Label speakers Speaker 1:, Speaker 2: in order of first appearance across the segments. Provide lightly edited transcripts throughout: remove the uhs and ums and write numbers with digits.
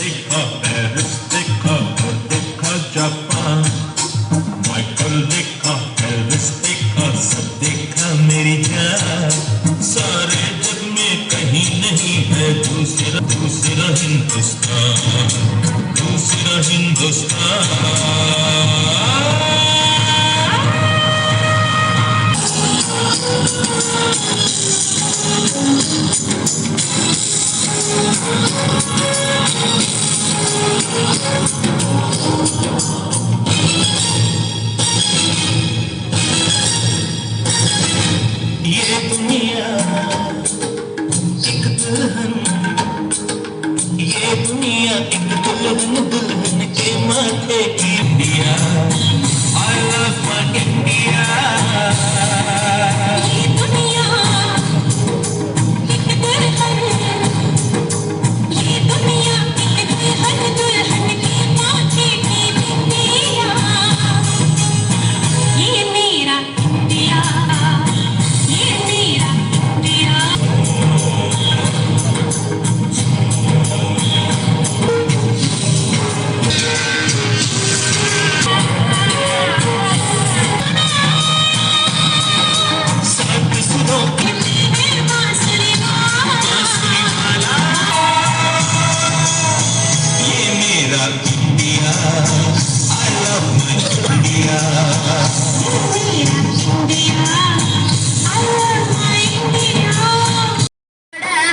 Speaker 1: देखा पेरिस देखा और देखा जापान, माइकल देखा पेरिस देखा सब देखा मेरी जान। सारे जग में कहीं नहीं है दूसरा दूसरा हिंदुस्तान, दूसरा हिंदुस्तान। ये दुनिया एक दुल्हन, ये दुनिया एक दुल्हन, दुल्हन के माथे की India. I love my India। ये दुनिया एक दुल्हन, ये दुनिया एक दुल्हन, दुल्हन के माथे की इंडिया। ये मेरा इंडिया, ये मेरा इंडिया।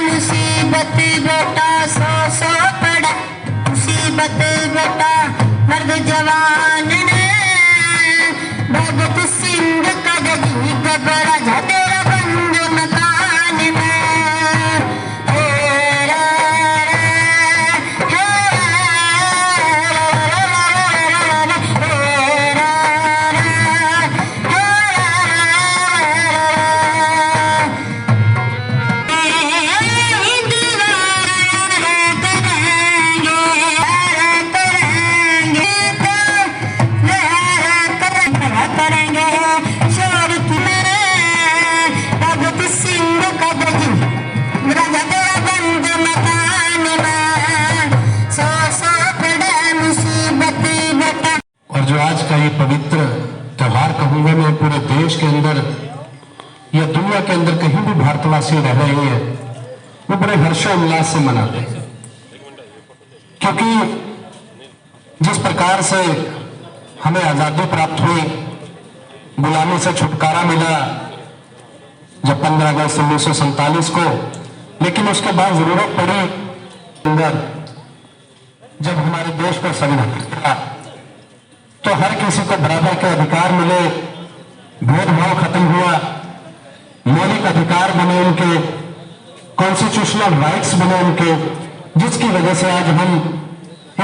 Speaker 1: मुसीबत बेटा सौ सौ पड़ा, मुसीबत बेटा मर्द जवान ने, भगत सिंह का गजनी घबरा जा तेरा बंद मकान में।
Speaker 2: और जो आज का ये पवित्र त्योहार कहूंगा मैं, पूरे देश के अंदर या दुनिया के अंदर कहीं भी भारतवासी रह रहे हैं वो बड़े हर्षोल्लास से मनाते हैं, क्योंकि जिस प्रकार से हमें आजादी प्राप्त हुई, गुलामी से छुटकारा मिला जब 15 अगस्त 1947 को, लेकिन उसके बाद जरूरत पड़ी अंदर जब हमारे देश पर संविधान था तो हर किसी को बराबर के अधिकार मिले, भेदभाव खत्म हुआ, मौलिक अधिकार बने उनके, कॉन्स्टिट्यूशनल राइट्स बने उनके, जिसकी वजह से आज हम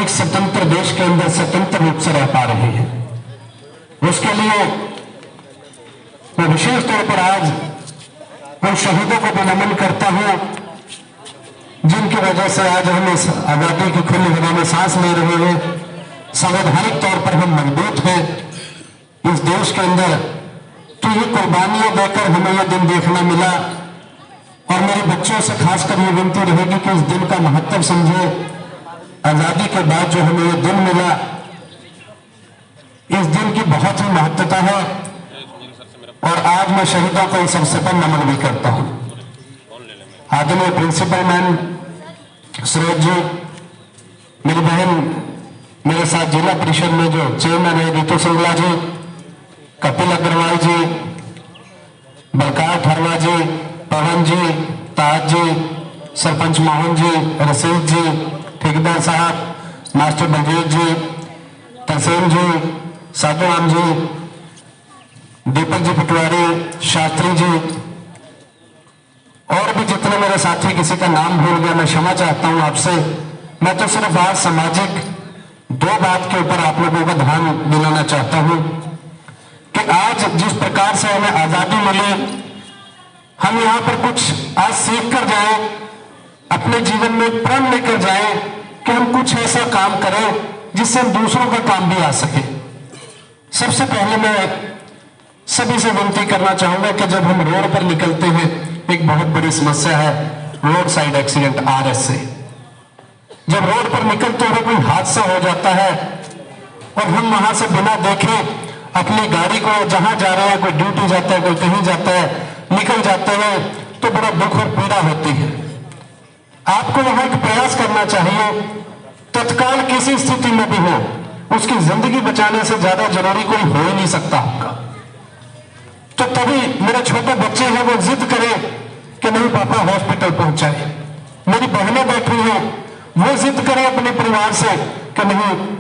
Speaker 2: एक स्वतंत्र देश के अंदर स्वतंत्र रूप से रह पा रहे हैं। उसके लिए मैं विशेष तौर पर आज उन शहीदों को भी नमन करता हूं जिनकी वजह से आज हम इस आजादी की खुली हवा में सांस ले रहे हैं, संवैधानिक तौर पर हम मजबूत हैं इस देश के अंदर। तो ये कुर्बानियां देकर हमें यह दिन देखना मिला, और मेरे बच्चों से खासकर ये विनती रहेगी कि इस दिन का महत्व समझे। आजादी के बाद जो हमें यह दिन मिला, इस दिन की बहुत ही महत्वता है, और आज मैं शहीदों को इस अवसर पर नमन भी करता हूं। आदरणीय प्रिंसिपल मैन सरोज जी, मेरी बहन मेरे साथ जिला परिषद में जो चेयरमैन है रितु सिंगला जी, कपिल अग्रवाल जी, बलकार ठरवा जी, पवन जी, ताज जी, सरपंच मोहन जी, रसीद जी, ठेकेदार साहब, मास्टर बलजीत जी, तहसीन जी, साधु राम जी, दीपक जी पटवारी, शास्त्री जी, और भी जितने मेरे साथी, किसी का नाम भूल गया मैं क्षमा चाहता हूं आपसे। मैं तो सिर्फ आज सामाजिक दो बात के ऊपर आप लोगों का ध्यान दिलाना चाहता हूं कि आज जिस प्रकार से हमें आजादी मिली, हम यहां पर कुछ आज सीख कर जाए, अपने जीवन में प्रण लेकर जाए कि हम कुछ ऐसा काम करें जिससे हम दूसरों का काम भी आ सके। सबसे पहले मैं सभी से विनती करना चाहूंगा कि जब हम रोड पर निकलते हैं, एक बहुत बड़ी समस्या है रोड साइड एक्सीडेंट, RSA। जब रोड पर निकलते हुए कोई हादसा हो जाता है और हम वहां से बिना देखे अपनी गाड़ी को जहां जा रहे हैं, कोई ड्यूटी जाता है, कोई कहीं जाता है, निकल जाते हैं, तो बड़ा दुख और पीड़ा होती है। आपको वहां एक प्रयास करना चाहिए, तत्काल किसी स्थिति में भी हो, उसकी जिंदगी बचाने से ज्यादा जरूरी कोई हो ही नहीं सकता आपका। तो तभी मेरे छोटे बच्चे हैं, वो जिद करें कि नहीं पापा हॉस्पिटल पहुंचाए। मेरी बहनें बैठी हैं, वो जिद करें अपने परिवार से कि नहीं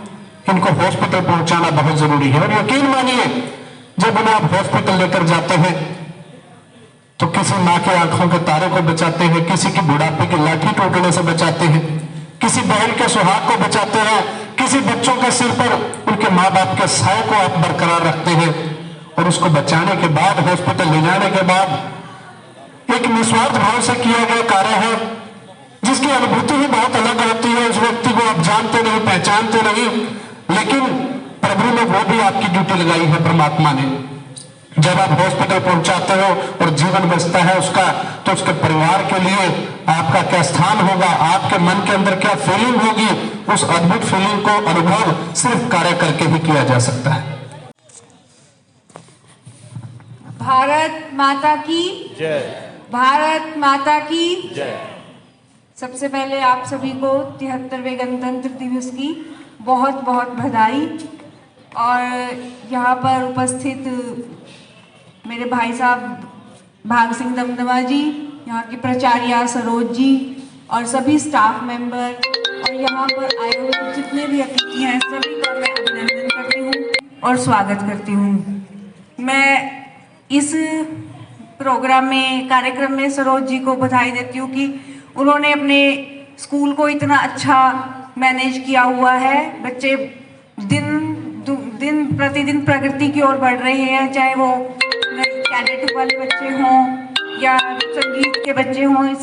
Speaker 2: इनको हॉस्पिटल पहुंचाना बहुत जरूरी है। और यकीन मानिए, जब उन्हें आप हॉस्पिटल लेकर जाते हैं तो किसी माँ के आंखों के तारे को बचाते हैं, किसी की बुढ़ापे की लाठी टूटने से बचाते हैं, किसी बहन के सुहाग को बचाते हैं, किसी बच्चों के सिर पर उनके माँ बाप के साए को आप बरकरार रखते हैं। और उसको बचाने के बाद, हॉस्पिटल ले जाने के बाद एक निस्वार्थ भाव से किया गया कार्य है, जिसकी अनुभूति ही बहुत अलग होती है। उस व्यक्ति को आप जानते नहीं, पहचानते नहीं, लेकिन प्रभु ने वो भी आपकी ड्यूटी लगाई है, परमात्मा ने। जब आप हॉस्पिटल पहुंचाते हो और जीवन बचता है उसका, तो उसके परिवार के लिए आपका क्या स्थान होगा, आपके मन के अंदर क्या फीलिंग होगी, उस अद्भुत फीलिंग को अनुभव सिर्फ कार्य करके ही किया जा सकता है।
Speaker 3: भारत माता की
Speaker 4: जय।
Speaker 3: भारत माता की
Speaker 4: जय।
Speaker 3: सबसे पहले आप सभी को 73वें गणतंत्र दिवस की बहुत बहुत बधाई। और यहाँ पर उपस्थित मेरे भाई साहब भाग सिंह दमदमा जी, यहाँ की प्राचार्या सरोज जी और सभी स्टाफ मेंबर और यहाँ पर आए हुए जितने भी अतिथि हैं, सभी का मैं अभिनंदन करती हूँ और स्वागत करती हूँ। मैं इस प्रोग्राम में, कार्यक्रम में सरोज जी को बधाई देती हूँ कि उन्होंने अपने स्कूल को इतना अच्छा मैनेज किया हुआ है। बच्चे दिन प्रतिदिन प्रगति की ओर बढ़ रहे हैं, चाहे वो कैडेट वाले बच्चे हों या संगीत के बच्चे हों,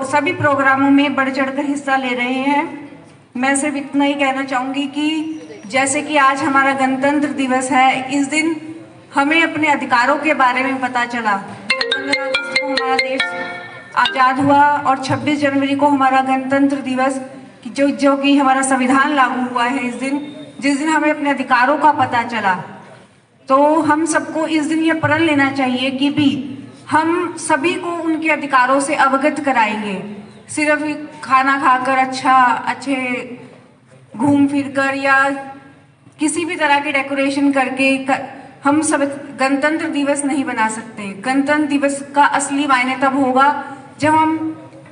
Speaker 3: सभी प्रोग्रामों में बढ़ चढ़कर हिस्सा ले रहे हैं। मैं सिर्फ इतना ही कहना चाहूँगी कि जैसे कि आज हमारा गणतंत्र दिवस है, इस दिन हमें अपने अधिकारों के बारे में पता चला। 15 अगस्त को हमारा देश आज़ाद हुआ और 26 जनवरी को हमारा गणतंत्र दिवस जो कि हमारा संविधान लागू हुआ है, जिस दिन हमें अपने अधिकारों का पता चला। तो हम सबको इस दिन ये प्रण लेना चाहिए कि भी हम सभी को उनके अधिकारों से अवगत कराएंगे। सिर्फ खाना खाकर, अच्छे घूम फिर कर या किसी भी तरह की डेकोरेशन करके हम सब गणतंत्र दिवस नहीं बना सकते। गणतंत्र दिवस का असली मायने तब होगा जब हम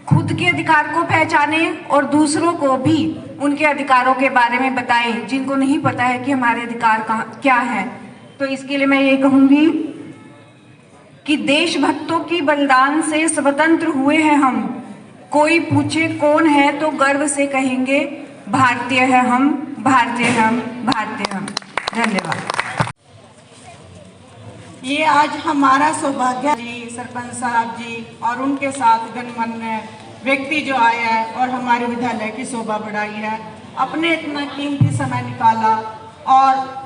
Speaker 3: खुद के अधिकार को पहचाने और दूसरों को भी उनके अधिकारों के बारे में बताएं, जिनको नहीं पता है कि हमारे अधिकार क्या है। तो इसके लिए मैं ये कहूँगी कि देशभक्तों की बलिदान से स्वतंत्र हुए हैं हम। कोई पूछे कौन है तो गर्व से कहेंगे भारतीय है हम, भारतीय हम, भारतीय हम। धन्यवाद।
Speaker 5: ये आज हमारा सौभाग्य जी, सरपंच साहब जी और उनके साथ गणमान्य व्यक्ति जो आए हैं और हमारे विद्यालय की शोभा बढ़ाई है, अपने इतना कीमती समय निकाला। और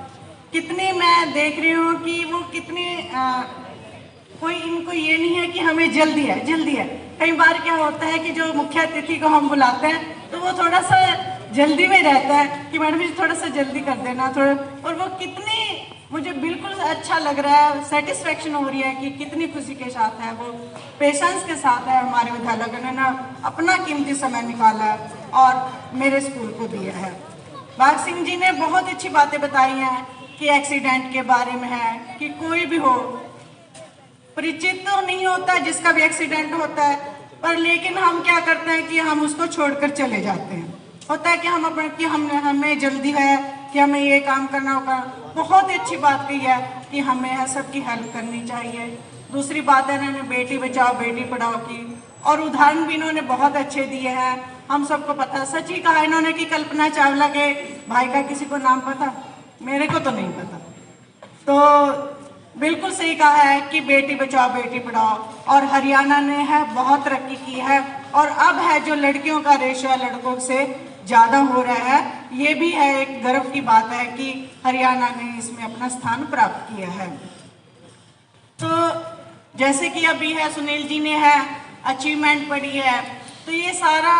Speaker 5: कितनी मैं देख रही हूँ कि वो कितनी कोई इनको ये नहीं है कि हमें जल्दी है। कई बार क्या होता है कि जो मुख्य अतिथि को हम बुलाते हैं तो वो थोड़ा सा जल्दी में रहता है कि मैडम जी थोड़ा सा जल्दी कर देना थोड़ा। और वो कितनी, मुझे बिल्कुल अच्छा लग रहा है, सेटिस्फेक्शन हो रही है कि कितनी खुशी के साथ है वो, पेशेंस के साथ है हमारे विद्यालय ने अपना कीमती समय निकाला है और मेरे स्कूल को दिया है। भाग सिंह जी ने बहुत अच्छी बातें बताई हैं कि एक्सीडेंट के बारे में है कि कोई भी हो, परिचित तो नहीं होता जिसका भी एक्सीडेंट होता है, पर लेकिन हम क्या करते हैं कि हम उसको छोड़कर चले जाते हैं। होता है कि हमें जल्दी है कि हमें ये काम करना होगा। बहुत अच्छी बात कही है कि हमें सबकी हेल्प करनी चाहिए। दूसरी बात है इन्होंने बेटी बचाओ बेटी पढ़ाओ की, और उदाहरण भी इन्होंने बहुत अच्छे दिए हैं। हम सबको पता, सच ही कहा इन्होंने कि कल्पना चावला के भाई का किसी को नाम पता? मेरे को तो नहीं पता। तो बिल्कुल सही कहा है कि बेटी बचाओ बेटी पढ़ाओ। और हरियाणा ने है बहुत तरक्की की है और अब है जो लड़कियों का रेशो है लड़कों से ज़्यादा हो रहा है। ये भी है एक गर्व की बात है कि हरियाणा ने इसमें अपना स्थान प्राप्त किया है। तो जैसे कि अभी है सुनील जी ने है अचीवमेंट पढ़ी है, तो ये सारा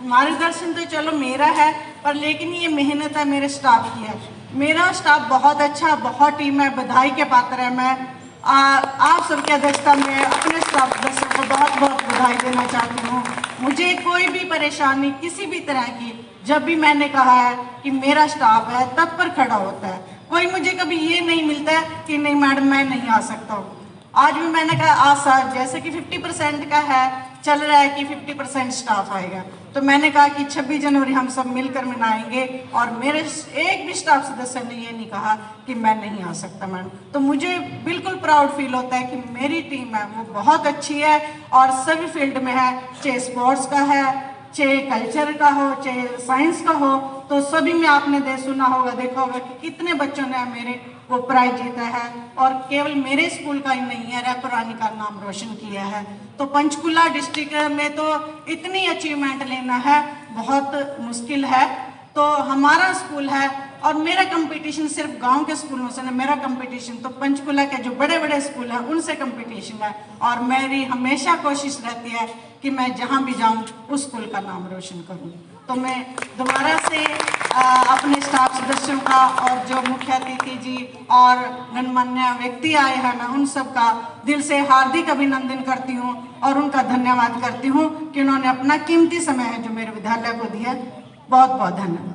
Speaker 5: मार्गदर्शन तो चलो मेरा है, पर लेकिन ये मेहनत है मेरे स्टाफ की है। मेरा स्टाफ बहुत अच्छा, बहुत टीम है, बधाई के पात्र है। मैं आप सबकी अध्यक्षता में अपने स्टाफ सदस्यों को बहुत बहुत बधाई देना चाहती हूँ। मुझे कोई भी परेशानी किसी भी तरह की, जब भी मैंने कहा है कि मेरा स्टाफ है, तत्पर खड़ा होता है। कोई मुझे कभी ये नहीं मिलता है कि नहीं मैडम मैं नहीं आ सकता हूँ। आज भी मैंने कहा आज सर जैसे कि 50% का है, चल रहा है कि 50% स्टाफ आएगा, तो मैंने कहा कि 26 जनवरी हम सब मिलकर मनाएंगे, और मेरे एक भी स्टाफ सदस्य ने ये नहीं कहा कि मैं नहीं आ सकता मैडम। तो मुझे बिल्कुल प्राउड फील होता है कि मेरी टीम है वो बहुत अच्छी है और सभी फील्ड में है, चाहे स्पोर्ट्स का है, चाहे कल्चर का हो, चाहे साइंस का हो, तो सभी में आपने सुना होगा, देखा होगा कि कितने बच्चों ने मेरे वो प्राइज जीता है, और केवल मेरे स्कूल का ही नहीं है, रायपुरानी का नाम रोशन किया है। तो पंचकुला डिस्ट्रिक्ट में तो इतनी अचीवमेंट लेना है बहुत मुश्किल है। तो हमारा स्कूल है और मेरा कंपटीशन सिर्फ गांव के स्कूलों से नहीं, मेरा कंपटीशन तो पंचकुला के जो बड़े बड़े स्कूल हैं उनसे कंपटीशन है, और मेरी हमेशा कोशिश रहती है कि मैं जहां भी जाऊं उस स्कूल का नाम रोशन करूं। तो मैं दोबारा से अपने स्टाफ सदस्यों का और जो मुख्य अतिथि जी और गणमान्य व्यक्ति आए हैं, मैं उन सब का दिल से हार्दिक अभिनंदन करती हूँ और उनका धन्यवाद करती हूँ कि उन्होंने अपना कीमती समय है जो मेरे विद्यालय को दिया। बहुत बहुत धन्यवाद।